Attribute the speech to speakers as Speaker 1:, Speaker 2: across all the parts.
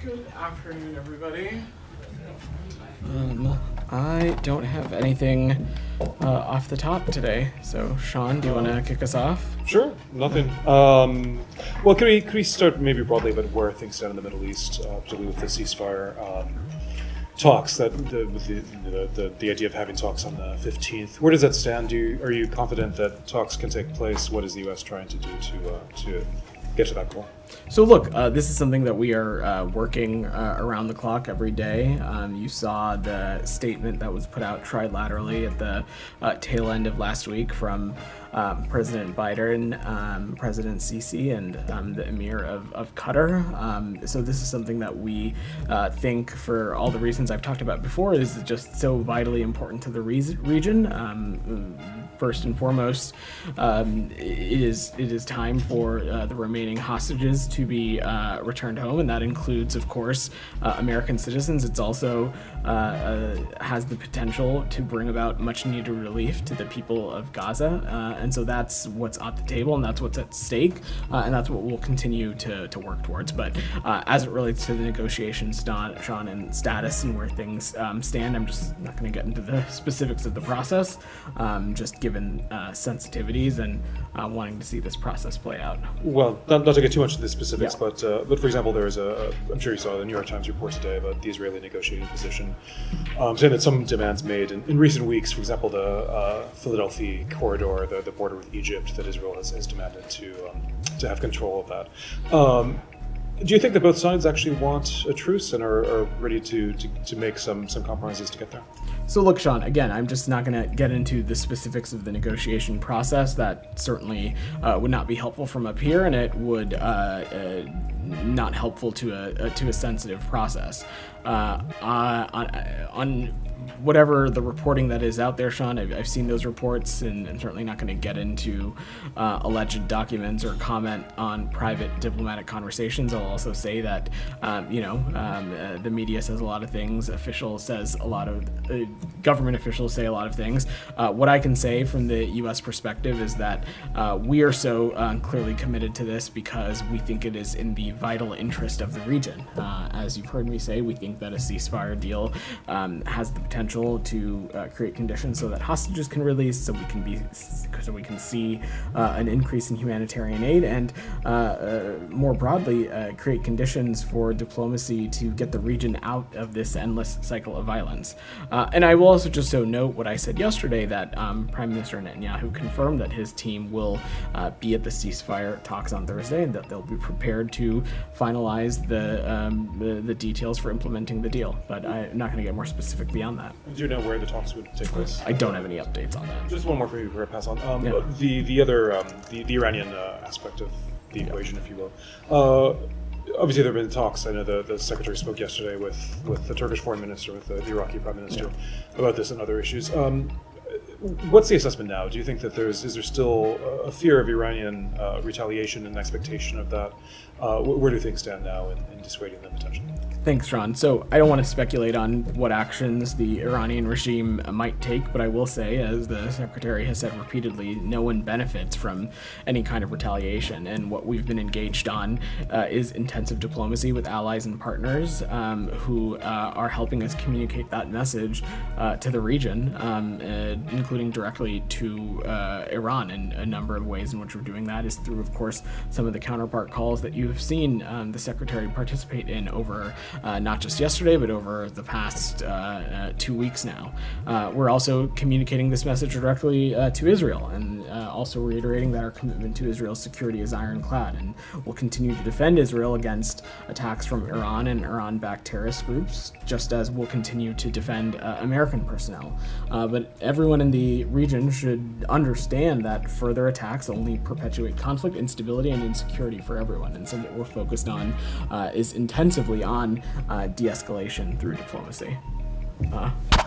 Speaker 1: Good afternoon, everybody.
Speaker 2: I don't have anything off the top today. So, Sean, do you want to kick us off?
Speaker 3: Sure, nothing. Well, can we start maybe broadly about where things stand in the Middle East, particularly with the ceasefire talks? With the idea of having talks on the 15th. Where does that stand? Are you confident that talks can take place? What is the U.S. trying to do to get to that goal?
Speaker 2: So look, this is something that we are working around the clock every day. You saw the statement that was put out trilaterally at the tail end of last week from President Biden, President Sisi, and the Emir of Qatar. So this is something that we think, for all the reasons I've talked about before, is just so vitally important to the region. First and foremost, it is time for the remaining hostages to be returned home, and that includes, of course, American citizens. It's also has the potential to bring about much-needed relief to the people of Gaza, and so that's what's at the table, and that's what's at stake, and that's what we'll continue to work towards. But as it relates to the negotiations, Sean, and status and where things stand, I'm just not going to get into the specifics of the process, just given sensitivities and wanting to see this process play out.
Speaker 3: Well, not to get too much into the specifics,
Speaker 2: Yeah.
Speaker 3: but for example, there is I'm sure you saw the New York Times report today about the Israeli negotiating position, saying that some demands made in recent weeks, for example, the Philadelphia corridor, the border with Egypt, that Israel has demanded to have control of that. Do you think that both sides actually want a truce and are ready to make some compromises to get there?
Speaker 2: So look, Sean, again, I'm just not going to get into the specifics of the negotiation process. That certainly would not be helpful from up here, and it would not helpful to a sensitive process. On whatever the reporting that is out there, Sean, I've seen those reports, and I'm certainly not going to get into alleged documents or comment on private diplomatic conversations. I'll also say that, the media says a lot of things, government officials say a lot of things. What I can say from the U.S. perspective is that we are so clearly committed to this because we think it is in the vital interest of the region. As you've heard me say, we think that a ceasefire deal has the potential to create conditions so that hostages can release, so we can see an increase in humanitarian aid, and more broadly create conditions for diplomacy to get the region out of this endless cycle of violence. And I will also just note what I said yesterday, that Prime Minister Netanyahu confirmed that his team will be at the ceasefire talks on Thursday, and that they'll be prepared to finalize the details for implementing the deal. But I'm not going to get more specific beyond that.
Speaker 3: Do you know where the talks would take place?
Speaker 2: I don't have any updates on that.
Speaker 3: Just one more for you before I pass on.
Speaker 2: Yeah.
Speaker 3: The other the Iranian aspect of the equation, if you will. Obviously, there have been talks. I know the secretary spoke yesterday with the Turkish foreign minister, with the Iraqi prime minister, about this and other issues. What's the assessment now? Do you think that is there still a fear of Iranian retaliation and expectation of that? Where do things stand now in dissuading them potentially?
Speaker 2: Thanks, Ron. So I don't want to speculate on what actions the Iranian regime might take, but I will say, as the secretary has said repeatedly, no one benefits from any kind of retaliation. And what we've been engaged on is intensive diplomacy with allies and partners who are helping us communicate that message to the region, including directly to Iran. And a number of ways in which we're doing that is through, of course, some of the counterpart calls that you have seen the secretary participate in over not just yesterday, but over the past 2 weeks now. We're also communicating this message directly to Israel, and also reiterating that our commitment to Israel's security is ironclad, and we'll continue to defend Israel against attacks from Iran and Iran-backed terrorist groups, just as we'll continue to defend American personnel. But everyone in the region should understand that further attacks only perpetuate conflict, instability, and insecurity for everyone. And so what we're focused on is intensively on de-escalation through diplomacy.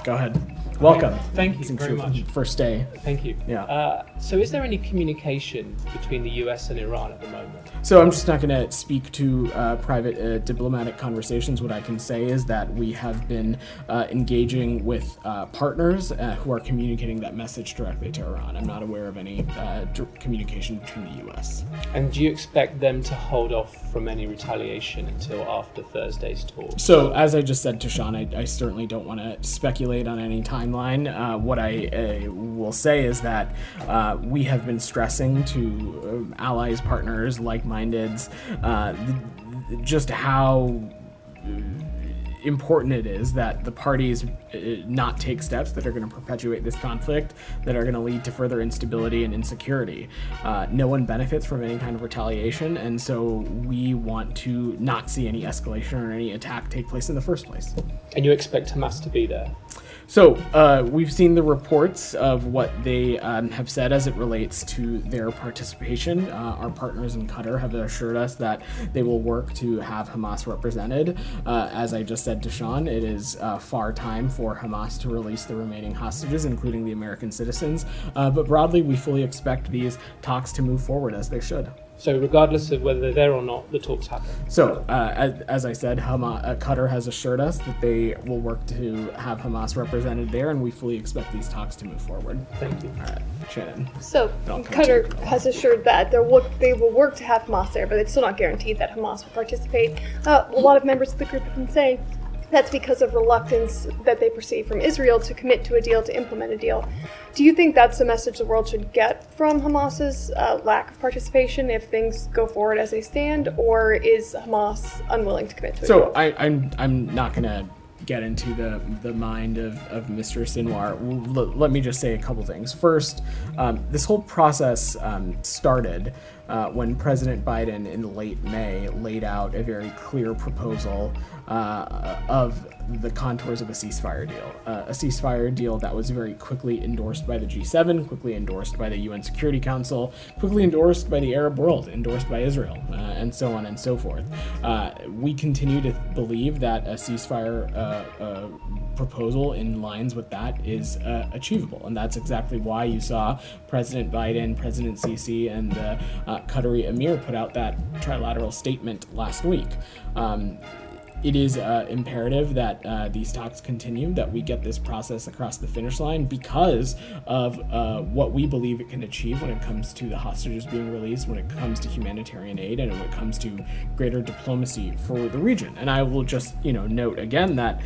Speaker 2: Go ahead. Welcome.
Speaker 4: Thank you
Speaker 2: Since
Speaker 4: very
Speaker 2: your
Speaker 4: much.
Speaker 2: First day.
Speaker 4: Thank you.
Speaker 2: Yeah.
Speaker 4: So is there any communication between the US and Iran at the moment?
Speaker 2: So I'm just not going to speak to private diplomatic conversations. What I can say is that we have been engaging with partners who are communicating that message directly to Iran. I'm not aware of any communication between the U.S.
Speaker 4: And do you expect them to hold off from any retaliation until after Thursday's talk?
Speaker 2: So as I just said to Sean, I certainly don't want to speculate on any timeline. What I will say is that we have been stressing to allies, partners, like-mindeds, just how important it is that the parties not take steps that are going to perpetuate this conflict, that are going to lead to further instability and insecurity. No one benefits from any kind of retaliation, and so we want to not see any escalation or any attack take place in the first place.
Speaker 4: And you expect Hamas to be there?
Speaker 2: So we've seen the reports of what they have said as it relates to their participation. Our partners in Qatar have assured us that they will work to have Hamas represented. As I just said to Sean, it is far time for Hamas to release the remaining hostages, including the American citizens. But broadly, we fully expect these talks to move forward as they should.
Speaker 4: So regardless of whether they're there or not, the talks happen?
Speaker 2: So, as I said, Qatar has assured us that they will work to have Hamas represented there, and we fully expect these talks to move forward.
Speaker 4: Thank you.
Speaker 2: All right, Shannon.
Speaker 5: So, Qatar has assured that they will work to have Hamas there, but it's still not guaranteed that Hamas will participate. A lot of members of the group have been saying that's because of reluctance that they perceive from Israel to commit to a deal, to implement a deal. Do you think that's the message the world should get from Hamas's lack of participation if things go forward as they stand, or is Hamas unwilling to commit to a deal?
Speaker 2: So I'm not going to get into the mind of Mr. Sinwar. Let me just say a couple things. First, this whole process started when President Biden in late May laid out a very clear proposal of the contours of a ceasefire deal that was very quickly endorsed by the G7, quickly endorsed by the UN Security Council, quickly endorsed by the Arab world, endorsed by Israel, and so on and so forth. We continue to believe that a ceasefire proposal in lines with that is achievable, and that's exactly why you saw President Biden, President Sisi, and the Qatari Emir put out that trilateral statement last week. It is imperative that these talks continue, that we get this process across the finish line because of what we believe it can achieve when it comes to the hostages being released, when it comes to humanitarian aid, and when it comes to greater diplomacy for the region. And I will just, note again that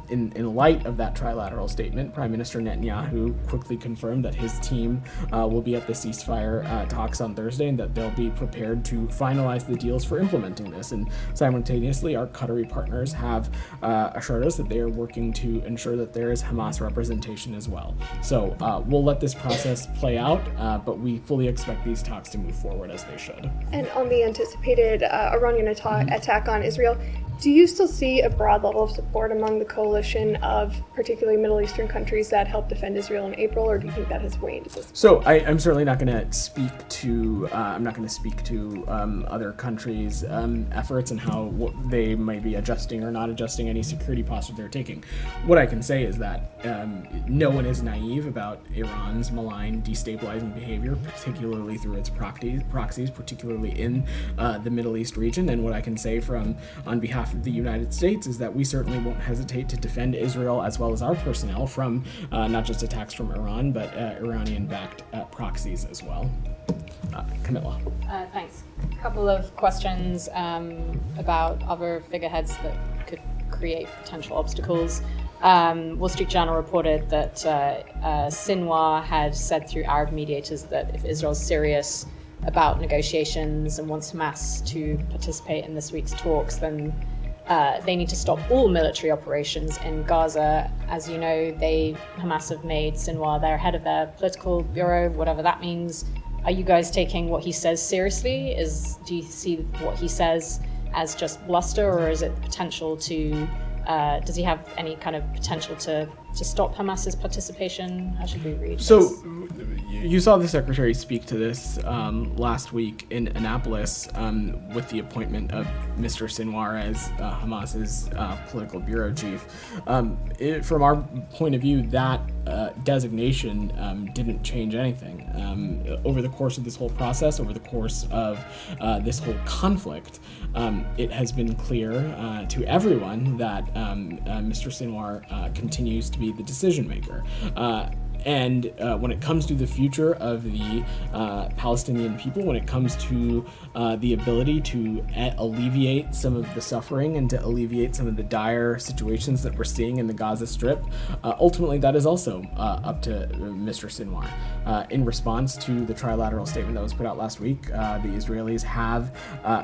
Speaker 2: in light of that trilateral statement, Prime Minister Netanyahu quickly confirmed that his team will be at the ceasefire talks on Thursday, and that they'll be prepared to finalize the deals for implementing this. And simultaneously, our Qatari partners have assured us that they are working to ensure that there is Hamas representation as well. So we'll let this process play out, but we fully expect these talks to move forward as they should.
Speaker 5: And on the anticipated Iranian attack on Israel, do you still see a broad level of support among the coalition of particularly Middle Eastern countries that helped defend Israel in April, or do you think that has waned at this point?
Speaker 2: So I'm certainly not going to speak to other countries' efforts and how they might be adjusting or not adjusting any security posture they're taking. What I can say is that no one is naive about Iran's malign, destabilizing behavior, particularly through its proxies, particularly in the Middle East region. And what I can say on behalf of the United States is that we certainly won't hesitate to defend Israel as well as our personnel from not just attacks from Iran, but Iranian-backed proxies as well. Camilla.
Speaker 6: Thanks. A couple of questions about other figureheads that could create potential obstacles. Wall Street Journal reported that Sinwar had said through Arab mediators that if Israel's serious about negotiations and wants Hamas to participate in this week's talks, then they need to stop all military operations in Gaza. As you know, Hamas have made Sinwar their head of their political bureau, whatever that means. Are you guys taking what he says seriously? Do you see what he says as just bluster, or is it potential to, does he have any kind of potential to stop Hamas's participation? How should we read
Speaker 2: So
Speaker 6: this?
Speaker 2: you saw the secretary speak to this last week in Annapolis with the appointment of Mr. Sinwar as Hamas's political bureau chief. From our point of view, that designation didn't change anything. Over the course of this whole process, over the course of this whole conflict, it has been clear to everyone that Mr. Sinwar continues to be the decision maker. And when it comes to the future of the Palestinian people, when it comes to the ability to alleviate some of the suffering and to alleviate some of the dire situations that we're seeing in the Gaza Strip, ultimately that is also up to Mr. Sinwar. In response to the trilateral statement that was put out last week, the Israelis have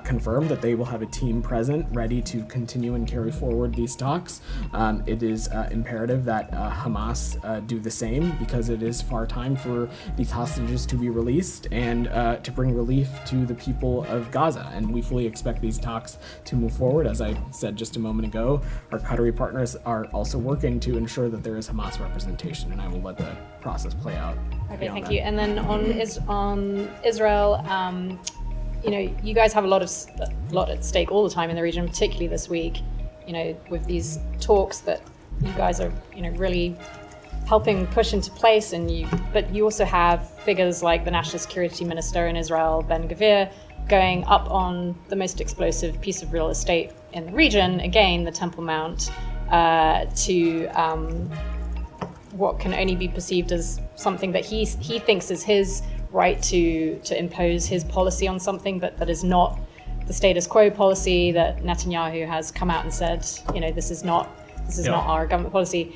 Speaker 2: confirmed that they will have a team present ready to continue and carry forward these talks. It is imperative that Hamas do the same, because it is far time for these hostages to be released and to bring relief to the people of Gaza. And we fully expect these talks to move forward. As I said just a moment ago, our Qatari partners are also working to ensure that there is Hamas representation, and I will let the process play out.
Speaker 6: Okay, thank you. And then on Israel, you guys have a lot at stake all the time in the region, particularly this week. With these talks that you guys are, really helping push into place, but you also have figures like the National Security Minister in Israel, Ben-Gvir, going up on the most explosive piece of real estate in the region, again, the Temple Mount, to what can only be perceived as something that he thinks is his right to impose his policy on something, but that is not the status quo policy that Netanyahu has come out and said, this is not our government policy.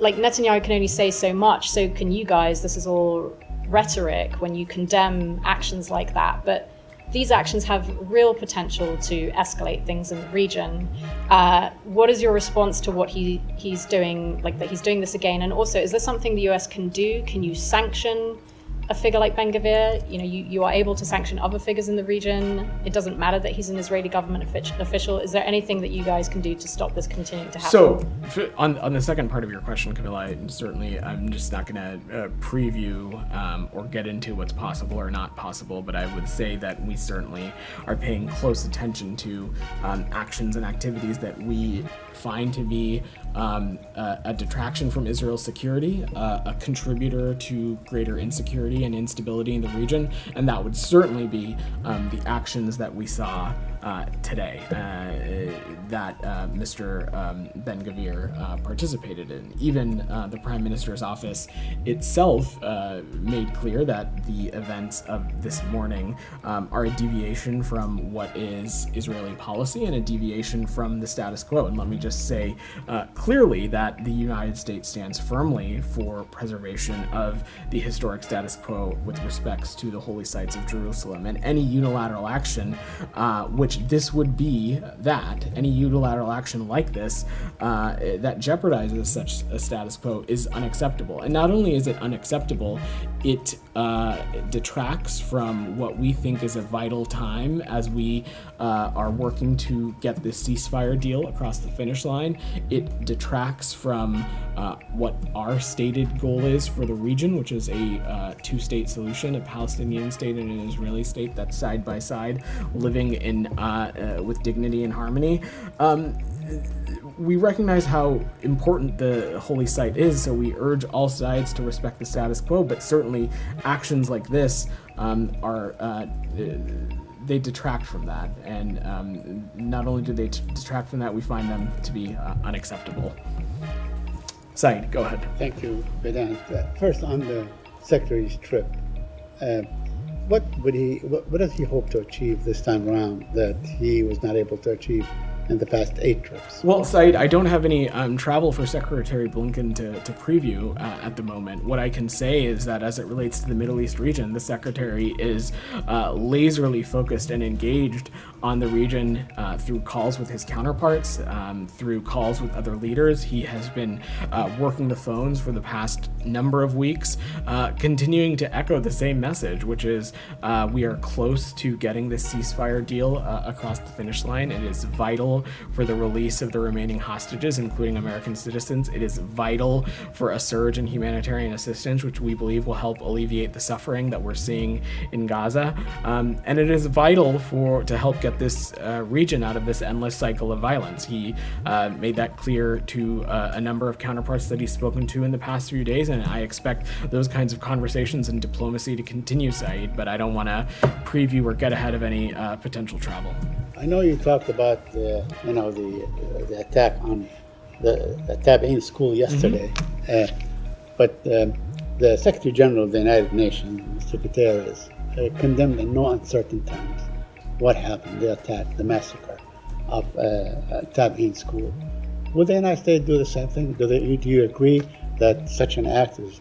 Speaker 6: Netanyahu can only say so much, so can you guys. This is all rhetoric when you condemn actions like that, but these actions have real potential to escalate things in the region. What is your response to what he's doing, that he's doing this again? And also, is there something the US can do? Can you sanction a figure like Ben-Gvir? You are able to sanction other figures in the region. It doesn't matter that he's an Israeli government official. Is there anything that you guys can do to stop this continuing to happen?
Speaker 2: So, on the second part of your question, Camilla, certainly I'm just not going to preview or get into what's possible or not possible, but I would say that we certainly are paying close attention to actions and activities that we find to be a detraction from Israel's security, a contributor to greater insecurity and instability in the region, and that would certainly be the actions that we saw today that Mr. Ben-Gvir participated in. Even the Prime Minister's office itself made clear that the events of this morning are a deviation from what is Israeli policy and a deviation from the status quo. And let me just say clearly that the United States stands firmly for preservation of the historic status quo with respects to the holy sites of Jerusalem, and any unilateral action, which this would be, any unilateral action like this that jeopardizes such a status quo is unacceptable. And not only is it unacceptable, it detracts from what we think is a vital time as we are working to get this ceasefire deal across the finish line. It detracts from what our stated goal is for the region, which is a two-state solution, a Palestinian state and an Israeli state that's side by side, living in with dignity and harmony. We recognize how important the holy site is, so we urge all sides to respect the status quo, but certainly actions like this they detract from that, and not only do they detract from that, we find them to be unacceptable. Said, go ahead.
Speaker 7: Thank you, Vedant. First, on the Secretary's trip, what does he hope to achieve this time around that he was not able to achieve in the past 8 trips?
Speaker 2: Well, Said, I don't have any travel for Secretary Blinken to preview at the moment. What I can say is that as it relates to the Middle East region, the Secretary is laserly focused and engaged on the region through calls with his counterparts, through calls with other leaders. He has been working the phones for the past number of weeks, continuing to echo the same message, which is we are close to getting this ceasefire deal across the finish line. It is vital for the release of the remaining hostages, including American citizens. It is vital for a surge in humanitarian assistance, which we believe will help alleviate the suffering that we're seeing in Gaza. And it is vital to help get this region out of this endless cycle of violence. He made that clear to a number of counterparts that he's spoken to in the past few days, and I expect those kinds of conversations and diplomacy to continue, Saeed, but I don't want to preview or get ahead of any potential travel.
Speaker 7: I know you talked about the attack on the Tabain school yesterday, but the Secretary General of the United Nations, Mr. Guterres, condemned in no uncertain terms what happened, the attack, the massacre of Tabain school. Would the United States do the same thing? Do you agree that such an act is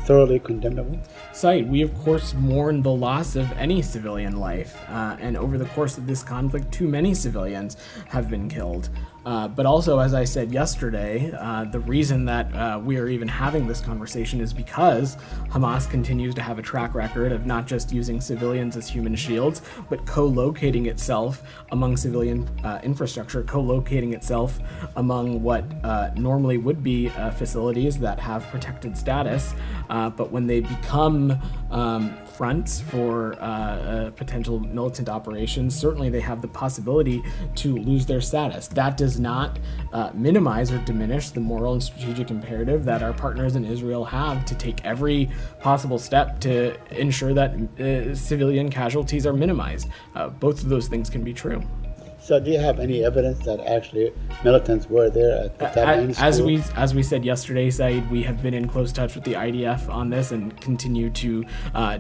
Speaker 7: thoroughly condemnable?
Speaker 2: Saeed, we of course mourn the loss of any civilian life, and over the course of this conflict, too many civilians have been killed. But also, as I said yesterday, the reason that we are even having this conversation is because Hamas continues to have a track record of not just using civilians as human shields, but co-locating itself among civilian infrastructure, co-locating itself among what normally would be facilities that have protected status, but when they become fronts for potential militant operations, certainly they have the possibility to lose their status. That does not minimize or diminish the moral and strategic imperative that our partners in Israel have to take every possible step to ensure that civilian casualties are minimized. Both of those things can be true.
Speaker 7: So do you have any evidence that actually militants were there at the Tabain school?
Speaker 2: As we said yesterday, Saeed, we have been in close touch with the IDF on this and continue to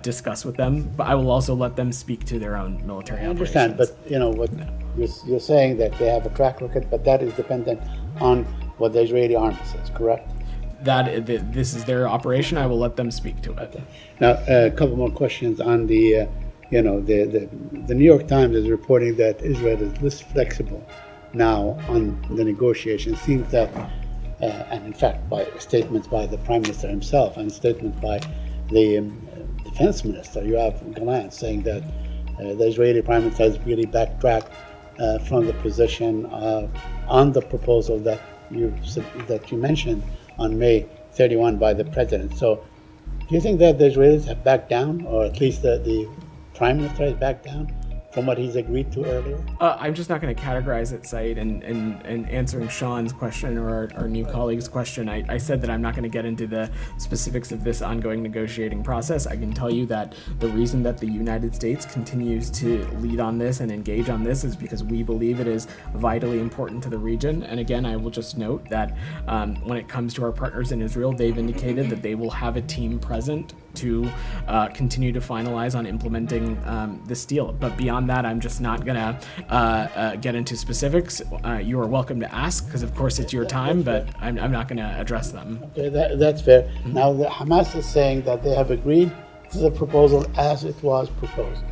Speaker 2: discuss with them. But I will also let them speak to their own military operations.
Speaker 7: I understand, but what you're saying that they have a track record, but that is dependent on what the Israeli army says, correct?
Speaker 2: This is their operation. I will let them speak to it.
Speaker 7: Now, a couple more questions on the the New York Times is reporting that Israel is less flexible now on the negotiations. Seems that, and in fact, by statements by the Prime Minister himself and statements by the Defense Minister, Yoav Gallant, saying that the Israeli Prime Minister has really backtracked from the position on the proposal that you mentioned on May 31 by the President. So, do you think that the Israelis have backed down, or at least the Prime Minister has backed down from what he's agreed to earlier?
Speaker 2: I'm just not going to categorize it, Saeed, and answering Sean's question or our new colleague's question, I said that I'm not going to get into the specifics of this ongoing negotiating process. I can tell you that the reason that the United States continues to lead on this and engage on this is because we believe it is vitally important to the region. And again, I will just note that when it comes to our partners in Israel, they've indicated that they will have a team present to continue to finalize on implementing this deal. But beyond that, I'm just not going to get into specifics. You are welcome to ask, because of course it's your time, but I'm not going to address them.
Speaker 7: Okay, that's fair. Mm-hmm. Now, the Hamas is saying that they have agreed to the proposal as it was proposed,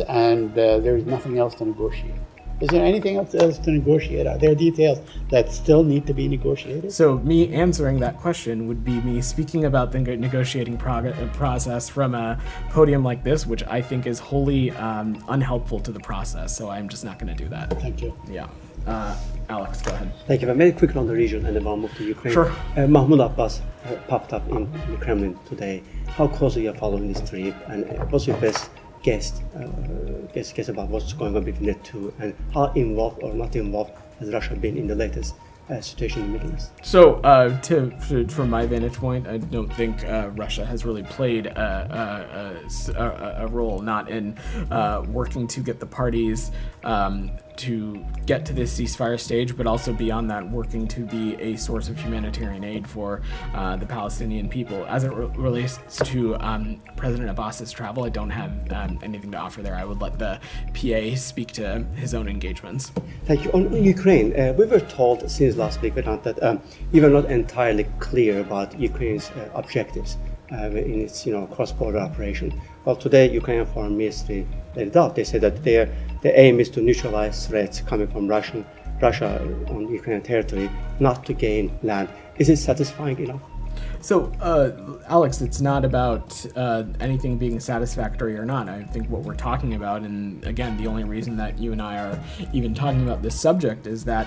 Speaker 7: and there is nothing else to negotiate. Is there anything else to negotiate? Are there details that still need to be negotiated?
Speaker 2: So me answering that question would be me speaking about the negotiating process from a podium like this, which I think is wholly unhelpful to the process. So I'm just not going to do that.
Speaker 7: Thank you.
Speaker 2: Yeah. Alex, go ahead.
Speaker 8: Thank you. Very quickly on the region, and then we'll move to Ukraine.
Speaker 2: Sure.
Speaker 8: Mahmoud Abbas popped up in the Kremlin today. How closely are you following this trip, and what's your best guess about what's going on between the two, and how involved or not involved has Russia been in the latest situation in the Middle East?
Speaker 2: So, from my vantage point, I don't think Russia has really played a role, not in working to get the parties to get to this ceasefire stage, but also beyond that, working to be a source of humanitarian aid for the Palestinian people. As it relates to President Abbas's travel, I don't have anything to offer there. I would let the PA speak to his own engagements.
Speaker 8: Thank you. On Ukraine, we were told since last week that you were not entirely clear about Ukraine's objectives in its cross-border operation. Well, today Ukrainian Foreign Ministry laid it out. They said that they the aim is to neutralize threats coming from Russia on Ukrainian territory, not to gain land. Is it satisfying enough?
Speaker 2: So, Alex, it's not about anything being satisfactory or not. I think what we're talking about, and again, the only reason that you and I are even talking about this subject is that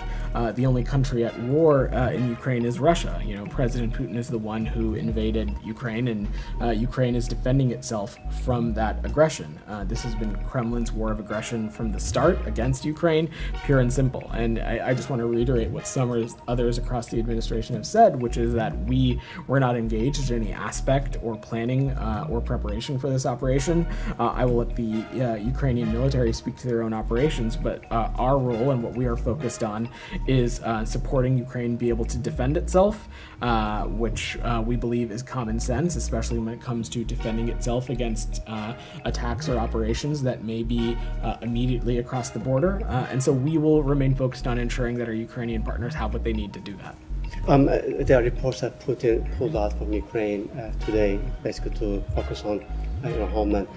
Speaker 2: the only country at war in Ukraine is Russia. You know, President Putin is the one who invaded Ukraine, and Ukraine is defending itself from that aggression. This has been Kremlin's war of aggression from the start against Ukraine, pure and simple. And I just want to reiterate what some others across the administration have said, which is that we're not engaged in any aspect or planning or preparation for this operation. I will let the Ukrainian military speak to their own operations, but our role and what we are focused on is supporting Ukraine be able to defend itself, which we believe is common sense, especially when it comes to defending itself against attacks or operations that may be immediately across the border. And so we will remain focused on ensuring that our Ukrainian partners have what they need to do that.
Speaker 8: There are reports that Putin pulled out from Ukraine today, basically to focus on homeland.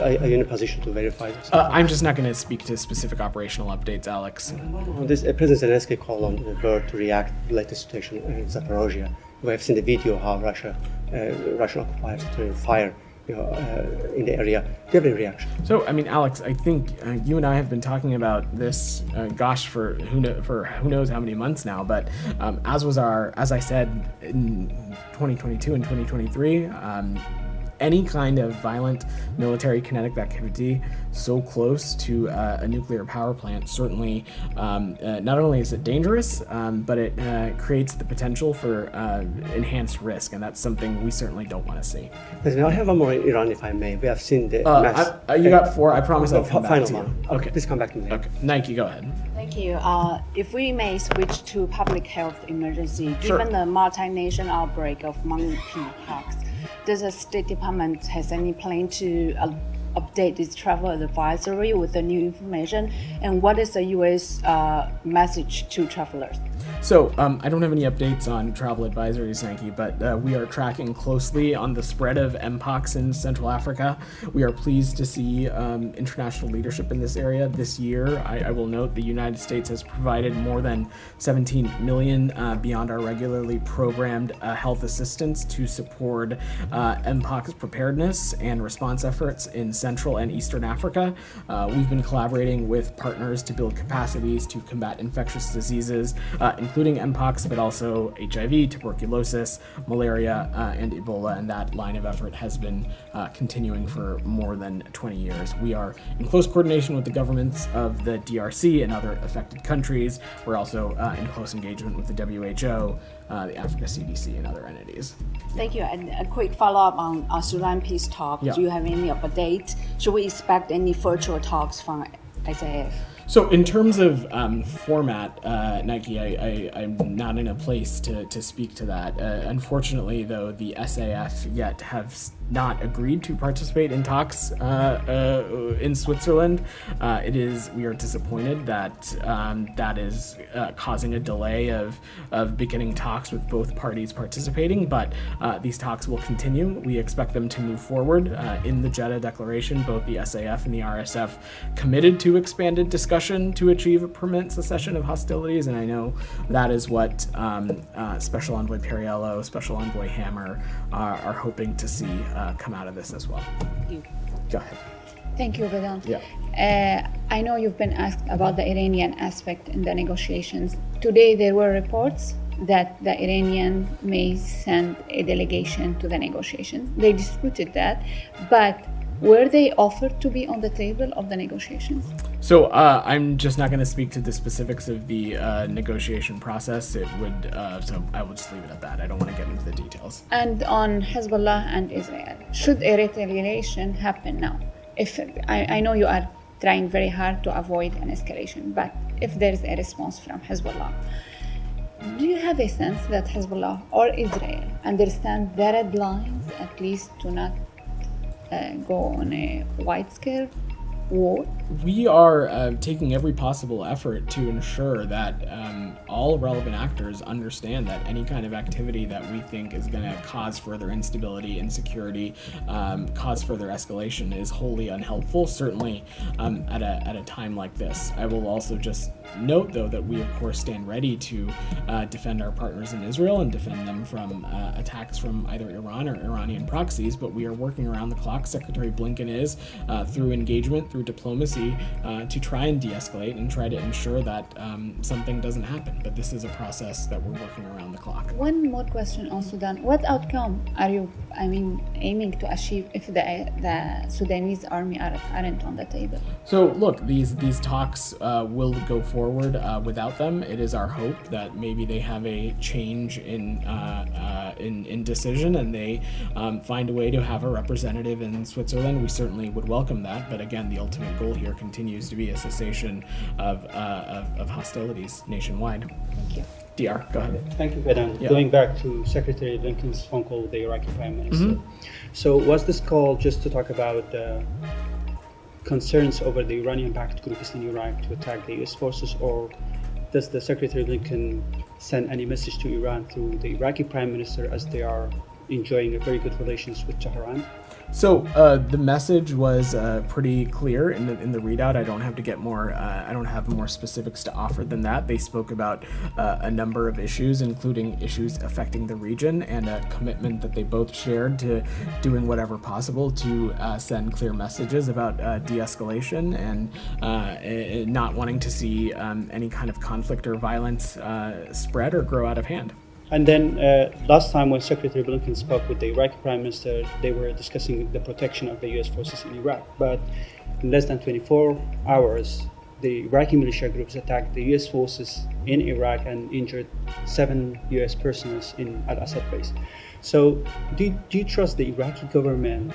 Speaker 8: Are you in a position to verify this?
Speaker 2: I'm just not going to speak to specific operational updates, Alex.
Speaker 8: On this, President Zelensky called on the bird to react to the latest situation in Zaporozhye. We have seen the video how Russian occupiers are fire in the area. Do you have any reaction?
Speaker 2: So, I mean, Alex, I think you and I have been talking about this, for who knows how many months now. But as I said in 2022 and 2023. Any kind of violent military kinetic activity so close to a nuclear power plant certainly not only is it dangerous, but it creates the potential for enhanced risk, and that's something we certainly don't want to see.
Speaker 8: Listen, I have one more in Iran, if I may. We have seen the
Speaker 2: you got four. I promise I'll come back to you.
Speaker 8: Okay, please come back to me.
Speaker 2: Okay, Nike, go ahead.
Speaker 9: Thank you. If we may switch to public health emergency,
Speaker 2: Sure.
Speaker 9: given the multinational outbreak of monkeypox, does the State Department has any plan to update its travel advisory with the new information? And what is the U.S. Message to travelers?
Speaker 2: So I don't have any updates on travel advisories, Nike, but we are tracking closely on the spread of Mpox in Central Africa. We are pleased to see international leadership in this area. This year, I will note the United States has provided more than 17 million beyond our regularly programmed health assistance to support Mpox preparedness and response efforts in Central and Eastern Africa. We've been collaborating with partners to build capacities to combat infectious diseases, including Mpox, but also HIV, tuberculosis, malaria, and Ebola, and that line of effort has been continuing for more than 20 years. We are in close coordination with the governments of the DRC and other affected countries. We're also in close engagement with the WHO, the Africa CDC, and other entities.
Speaker 9: Thank you. And a quick follow-up on Sudan peace talk.
Speaker 2: Yeah.
Speaker 9: Do you have any updates? Should we expect any virtual talks from SAF?
Speaker 2: So in terms of format, Nike, I'm not in a place to speak to that. Unfortunately, though, the SAF yet have not agreed to participate in talks in Switzerland. We are disappointed that that is causing a delay of beginning talks with both parties participating, but these talks will continue. We expect them to move forward. In the Jeddah Declaration, both the SAF and the RSF committed to expanded discussion to achieve a permanent cessation of hostilities, and I know that is what Special Envoy Perriello, Special Envoy Hammer are hoping to see come out of this as well.
Speaker 9: Thank you.
Speaker 2: Go ahead.
Speaker 10: Thank you, Vedant.
Speaker 2: Yeah.
Speaker 10: I know you've been asked about the Iranian aspect in the negotiations. Today there were reports that the Iranian may send a delegation to the negotiations. They disputed that, but were they offered to be on the table of the negotiations?
Speaker 2: So I'm just not going to speak to the specifics of the negotiation process. It would, so I will just leave it at that. I don't want to get into the details.
Speaker 10: And on Hezbollah and Israel, should a retaliation happen now? If I know you are trying very hard to avoid an escalation, but if there is a response from Hezbollah, do you have a sense that Hezbollah or Israel understand the red lines, at least to not go on a wide scale war?
Speaker 2: We are taking every possible effort to ensure that all relevant actors understand that any kind of activity that we think is going to cause further instability, insecurity, cause further escalation is wholly unhelpful, certainly at a time like this. I will also just note, though, that we of course stand ready to defend our partners in Israel and defend them from attacks from either Iran or Iranian proxies, but we are working around the clock. Secretary Blinken is, through engagement, through diplomacy, to try and de-escalate and try to ensure that something doesn't happen. But this is a process that we're working around the clock.
Speaker 10: One more question on Sudan. What outcome are you, aiming to achieve if the Sudanese army aren't on the table?
Speaker 2: So look, these talks will go forward without them. It is our hope that maybe they have a change in decision and they find a way to have a representative in Switzerland. We certainly would welcome that, but again, the ultimate goal here continues to be a cessation of hostilities nationwide.
Speaker 10: Thank you.
Speaker 2: DR, go ahead.
Speaker 11: Thank you, Vedan.
Speaker 2: Yeah.
Speaker 11: Going back to Secretary Blinken's phone call with the Iraqi Prime Minister. So was this call just to talk about concerns over the Iranian-backed groups in Iraq to attack the U.S. forces, or does the Secretary Blinken send any message to Iran through the Iraqi Prime Minister as they are enjoying a very good relations with Tehran?
Speaker 2: So the message was pretty clear in the readout. I don't have to get more. I don't have more specifics to offer than that. They spoke about a number of issues, including issues affecting the region, and a commitment that they both shared to doing whatever possible to send clear messages about de-escalation and not wanting to see any kind of conflict or violence spread or grow out of hand.
Speaker 11: And then last time when Secretary Blinken spoke with the Iraqi Prime Minister, they were discussing the protection of the U.S. forces in Iraq. But in less than 24 hours, the Iraqi militia groups attacked the U.S. forces in Iraq and injured 7 U.S. personnel in Al-Assad base. So do you trust the Iraqi government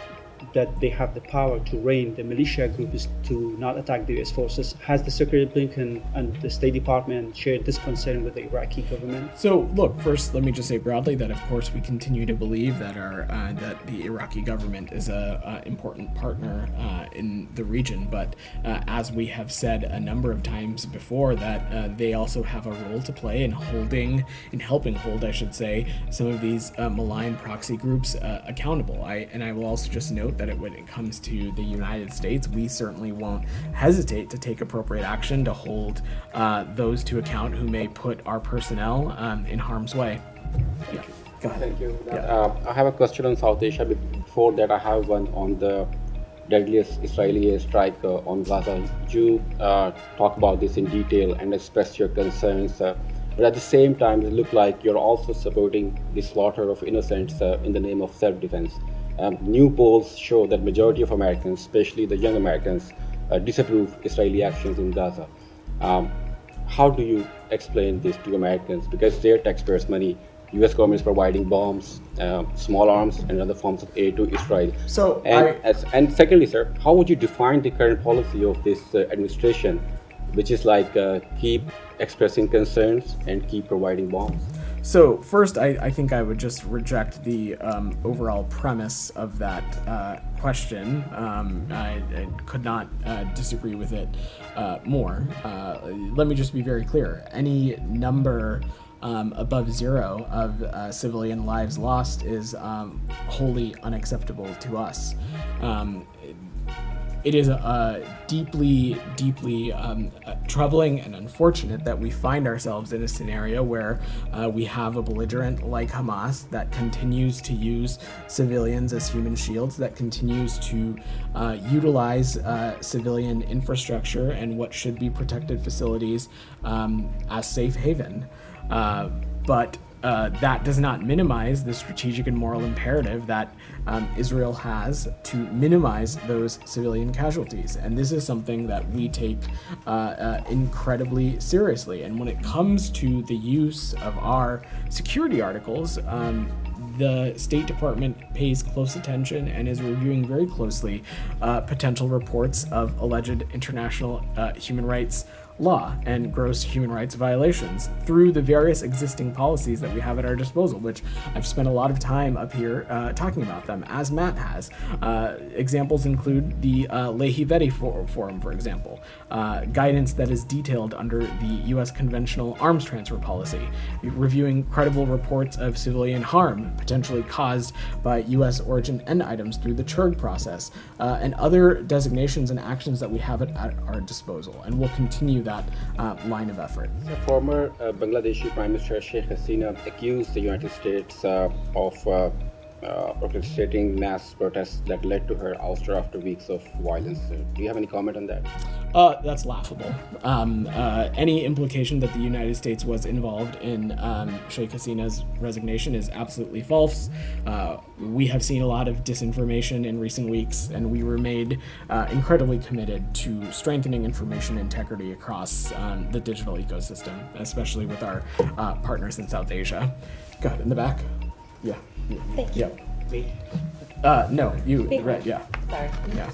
Speaker 11: that they have the power to rein the militia groups to not attack the U.S. forces? Has the Secretary Blinken and the State Department shared this concern with the Iraqi government?
Speaker 2: So, look, first, let me just say broadly that, of course, we continue to believe that that the Iraqi government is a important partner in the region. But as we have said a number of times before, that they also have a role to play in helping hold, I should say, some of these malign proxy groups accountable. I will also just note that when it comes to the United States, we certainly won't hesitate to take appropriate action to hold those to account who may put our personnel in harm's way. Yeah, go ahead.
Speaker 12: Thank you.
Speaker 2: Yeah.
Speaker 12: I have a question on South Asia. Before that, I have one on the deadliest Israeli airstrike on Gaza. You talk about this in detail and express your concerns. But at the same time, it looks like you're also supporting the slaughter of innocents in the name of self-defense. New polls show that majority of Americans, especially the young Americans, disapprove Israeli actions in Gaza. How do you explain this to Americans? Because their taxpayers' money, U.S. government is providing bombs, small arms, and other forms of aid to Israel.
Speaker 2: So,
Speaker 12: and secondly, sir, how would you define the current policy of this administration, which is like keep expressing concerns and keep providing bombs?
Speaker 2: So first, I think I would just reject the overall premise of that question. I could not disagree with it more. Let me just be very clear. Any number above 0 of civilian lives lost is wholly unacceptable to us. It is deeply troubling and unfortunate that we find ourselves in a scenario where we have a belligerent like Hamas that continues to use civilians as human shields, that continues to utilize civilian infrastructure and what should be protected facilities as safe haven. But that does not minimize the strategic and moral imperative that Israel has to minimize those civilian casualties. And this is something that we take incredibly seriously. And when it comes to the use of our security articles, the State Department pays close attention and is reviewing very closely potential reports of alleged international human rights law and gross human rights violations through the various existing policies that we have at our disposal, which I've spent a lot of time up here talking about them, as Matt has. Examples include the Lehi-Veti Forum, for example, guidance that is detailed under the U.S. conventional arms transfer policy, reviewing credible reports of civilian harm potentially caused by U.S. origin end items through the CHURG process, and other designations and actions that we have at our disposal, and we'll continue that line of effort.
Speaker 12: The former Bangladeshi Prime Minister Sheikh Hasina accused the United States of orchestrating mass protests that led to her ouster after weeks of violence. Do you have any comment on that?
Speaker 2: That's laughable. Any implication that the United States was involved in Sheikh Hasina's resignation is absolutely false. We have seen a lot of disinformation in recent weeks, and we remained incredibly committed to strengthening information integrity across the digital ecosystem, especially with our partners in South Asia. Go ahead, in the back. Yeah.
Speaker 13: Thank you.
Speaker 2: No, you, right, yeah.
Speaker 13: Sorry.
Speaker 2: Yeah.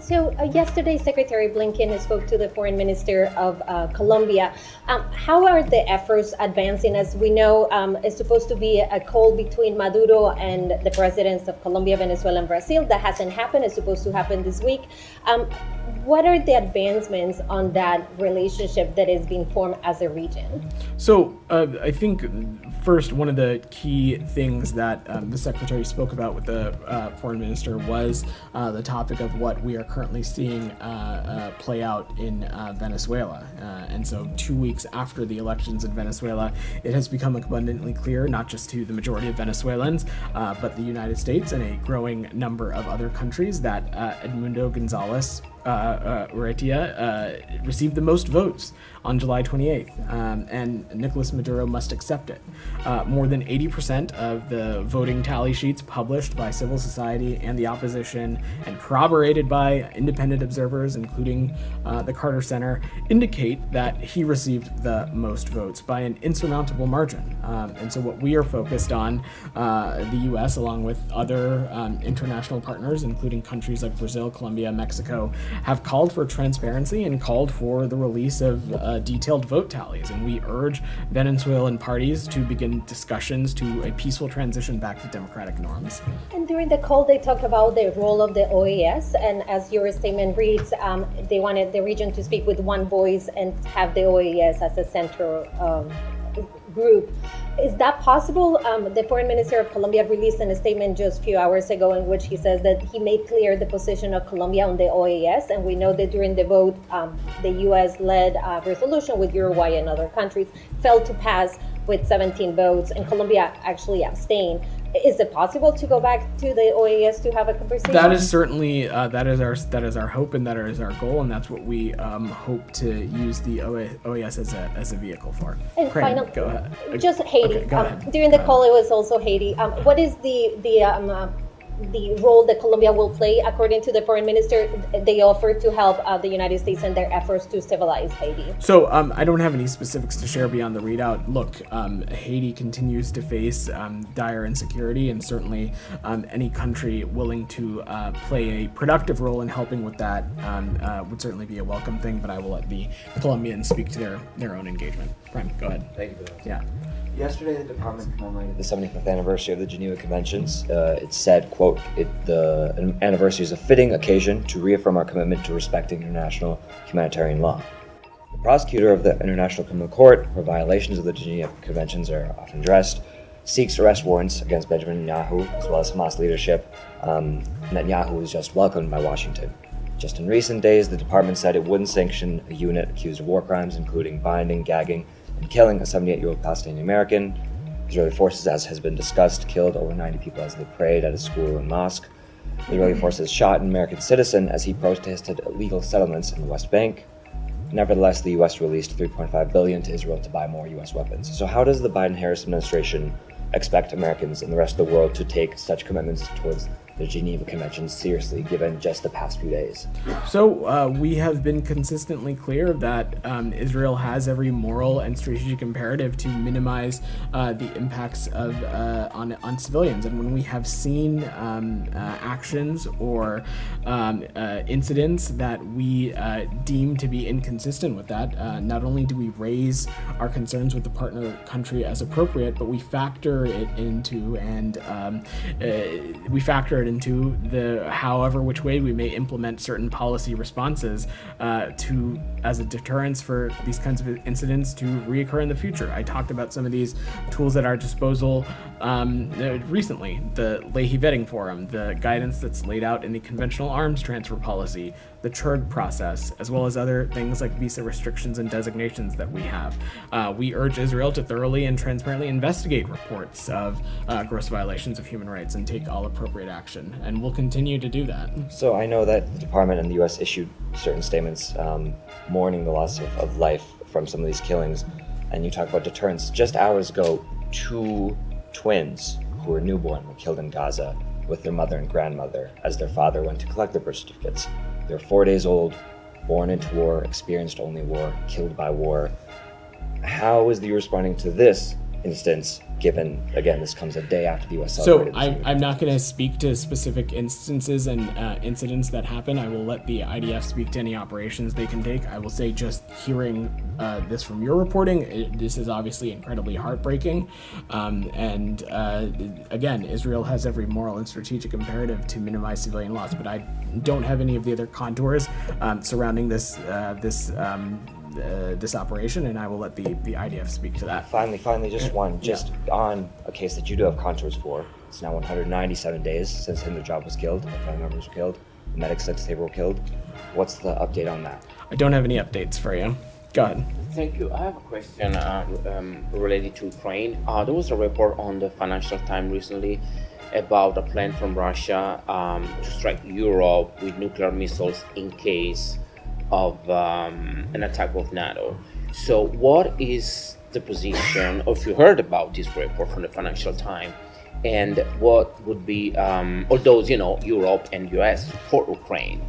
Speaker 13: So yesterday, Secretary Blinken spoke to the Foreign Minister of Colombia. How are the efforts advancing? As we know, it's supposed to be a call between Maduro and the presidents of Colombia, Venezuela, and Brazil. That hasn't happened. It's supposed to happen this week. What are the advancements on that relationship that is being formed as a region?
Speaker 2: So I think first, one of the key things that the Secretary spoke about with the Foreign Minister was the topic of what we are currently seeing play out in Venezuela. And so 2 weeks after the elections in Venezuela, it has become abundantly clear, not just to the majority of Venezuelans, but the United States and a growing number of other countries, that Edmundo Gonzalez Urrutia received the most votes on July 28th, and Nicolas Maduro must accept it. More than 80% of the voting tally sheets published by civil society and the opposition and corroborated by independent observers, including the Carter Center, indicate that he received the most votes by an insurmountable margin. And so what we are focused on, the U.S. along with other international partners, including countries like Brazil, Colombia, Mexico, have called for transparency and called for the release of detailed vote tallies. And we urge Venezuelan parties to begin discussions to a peaceful transition back to democratic norms.
Speaker 13: And during the call, they talked about the role of the OAS. And as your statement reads, they wanted the region to speak with one voice and have the OAS as a central group. Is that possible? The Foreign Minister of Colombia released a statement just a few hours ago in which he says that he made clear the position of Colombia on the OAS, and we know that during the vote, the U.S.-led resolution with Uruguay and other countries failed to pass with 17 votes, and Colombia actually abstained. Is it possible to go back to the OAS to have a conversation?
Speaker 2: That is certainly that is our hope, and that is our goal, and that's what we hope to use the OAS as a vehicle for.
Speaker 13: And finally,
Speaker 2: go ahead.
Speaker 13: Just Haiti.
Speaker 2: Okay, go ahead.
Speaker 13: During the call, it was also Haiti. What is the role that Colombia will play? According to the Foreign Minister, they offered to help the United States in their efforts to stabilize Haiti.
Speaker 2: So I don't have any specifics to share beyond the readout. Look, Haiti continues to face dire insecurity, and certainly any country willing to play a productive role in helping with that would certainly be a welcome thing, but I will let the Colombians speak to their own engagement. Prime, go ahead.
Speaker 14: Thank you for that.
Speaker 2: Yeah.
Speaker 14: Yesterday, the department commemorated the 75th anniversary of the Geneva Conventions. It said, quote, the anniversary is a fitting occasion to reaffirm our commitment to respecting international humanitarian law. The prosecutor of the International Criminal Court, where violations of the Geneva Conventions are often addressed, seeks arrest warrants against Benjamin Netanyahu, as well as Hamas leadership. Netanyahu was just welcomed by Washington. Just in recent days, the department said it wouldn't sanction a unit accused of war crimes, including binding, gagging, and killing a 78-year-old Palestinian American. Israeli forces, as has been discussed, killed over 90 people as they prayed at a school and mosque. Israeli forces shot an American citizen as he protested illegal settlements in the West Bank. Nevertheless, the U.S. released $3.5 billion to Israel to buy more U.S. weapons. So how does the Biden-Harris administration expect Americans and the rest of the world to take such commitments towards the Geneva Conventions seriously, given just the past few days?
Speaker 2: So we have been consistently clear that Israel has every moral and strategic imperative to minimize the impacts of on civilians. And when we have seen actions or incidents that we deem to be inconsistent with that, not only do we raise our concerns with the partner country as appropriate, but we factor it into the however which way we may implement certain policy responses as a deterrence for these kinds of incidents to reoccur in the future. I talked about some of these tools at our disposal recently, the Leahy Vetting Forum, the guidance that's laid out in the conventional arms transfer policy, the CHURG process, as well as other things like visa restrictions and designations that we have. We urge Israel to thoroughly and transparently investigate reports of gross violations of human rights and take all appropriate action, and we'll continue to do that.
Speaker 14: So I know that the department and the U.S. issued certain statements mourning the loss of life from some of these killings, and you talk about deterrence. Just hours ago, 2 twins who were newborn were killed in Gaza with their mother and grandmother as their father went to collect their birth certificates. They're 4 days old, born into war, experienced only war, killed by war. How is the EU responding to this instance, given, again, this comes a day after the U.S.
Speaker 2: So I'm not going to speak to specific instances and incidents that happen. I will let the IDF speak to any operations they can take. I will say, just hearing this from your reporting, this is obviously incredibly heartbreaking. Again, Israel has every moral and strategic imperative to minimize civilian loss, but I don't have any of the other contours surrounding this operation, and I will let the IDF speak to that.
Speaker 14: Finally, just one, on a case that you do have contours for. It's now 197 days since Hindu was killed, the family members were killed, the medics said they were killed. What's the update on that?
Speaker 2: I don't have any updates for you. Go ahead.
Speaker 15: Thank you. I have a question related to Ukraine. There was a report on the Financial Times recently about a plan from Russia to strike Europe with nuclear missiles in case of an attack of NATO. So what is the position, or if you heard about this report from the Financial Times, and what would be, although, Europe and US support Ukraine,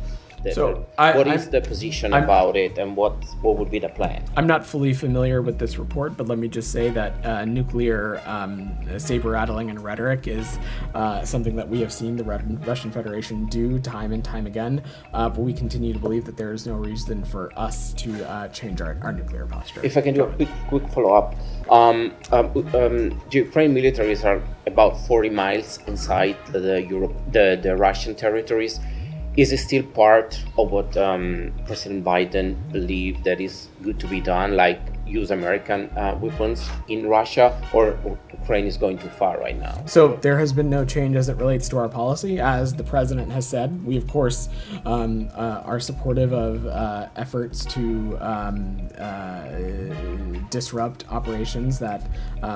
Speaker 15: what is the position about it, and what would be the plan?
Speaker 2: I'm not fully familiar with this report, but let me just say that nuclear saber-rattling and rhetoric is something that we have seen the Russian Federation do time and time again, but we continue to believe that there is no reason for us to change our nuclear posture.
Speaker 15: If I can do a quick follow-up. The Ukraine militaries are about 40 miles inside the Russian territories. Is it still part of what President Biden believed that is good to be done, like use American weapons in Russia, or Ukraine is going too far right now?
Speaker 2: So there has been no change as it relates to our policy. As the president has said, we of course are supportive of efforts to disrupt operations that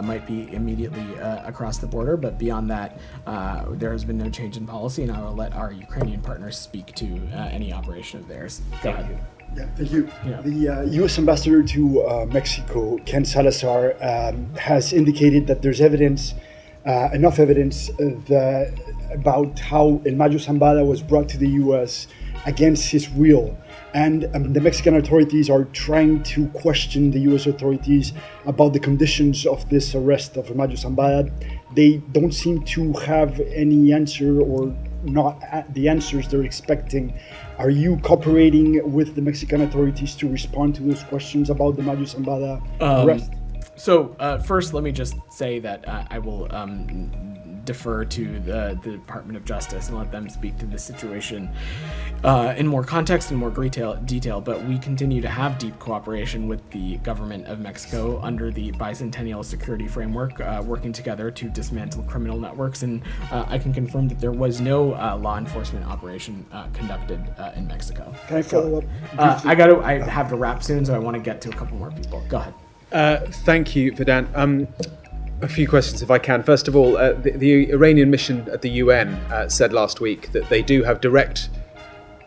Speaker 2: might be immediately across the border, but beyond that, there has been no change in policy, and I will let our Ukrainian partners speak to any operation of theirs. Go ahead.
Speaker 16: Yeah, thank you. Yeah. The U.S. ambassador to Mexico, Ken Salazar, has indicated that there's evidence, enough evidence, about how El Mayo Zambada was brought to the U.S. against his will. And the Mexican authorities are trying to question the U.S. authorities about the conditions of this arrest of El Mayo Zambada. They don't seem to have any answer, or not the answers they're expecting. Are you cooperating with the Mexican authorities to respond to those questions about the Mayo Zambada arrest?
Speaker 2: So first, let me just say that I will defer to the Department of Justice and let them speak to the situation in more context and more detail, but we continue to have deep cooperation with the government of Mexico under the bicentennial security framework, working together to dismantle criminal networks, and I can confirm that there was no law enforcement operation conducted in Mexico.
Speaker 16: Can I follow up?
Speaker 2: I have to wrap soon, so I want to get to a couple more people. Go ahead.
Speaker 3: Thank you, Vedant. A few questions, if I can. First of all, the Iranian mission at the UN said last week that they do have direct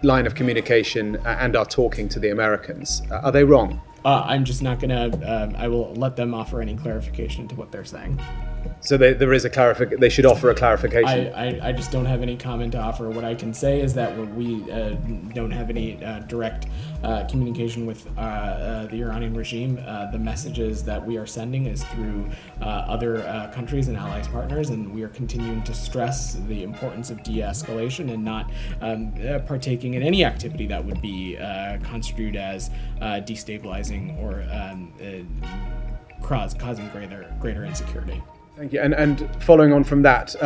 Speaker 3: line of communication and are talking to the Americans. Are they wrong?
Speaker 2: I'm just not going to, I will let them offer any clarification to what they're saying.
Speaker 3: So there is a they should offer a clarification.
Speaker 2: I just don't have any comment to offer. What I can say is that we don't have any direct communication with the Iranian regime. The messages that we are sending is through other countries and allies partners, and we are continuing to stress the importance of de-escalation and not partaking in any activity that would be construed as destabilizing or causing greater insecurity.
Speaker 3: Thank you. And following on from that,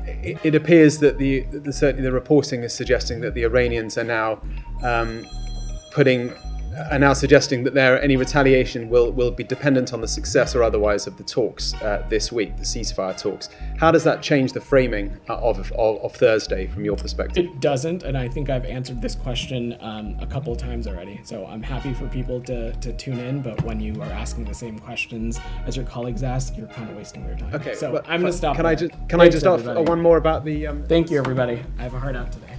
Speaker 3: it appears that certainly the reporting is suggesting that the Iranians are now suggesting that any retaliation will be dependent on the success or otherwise of the talks this week, the ceasefire talks. How does that change the framing of Thursday from your perspective?
Speaker 2: It doesn't, and I think I've answered this question a couple of times already. So I'm happy for people to tune in, but when you are asking the same questions as your colleagues ask, you're kind of wasting their time.
Speaker 3: Okay,
Speaker 2: so I'm going to stop.
Speaker 3: Can I just ask one more about the?
Speaker 2: Thank you, everybody. I have a hard out today.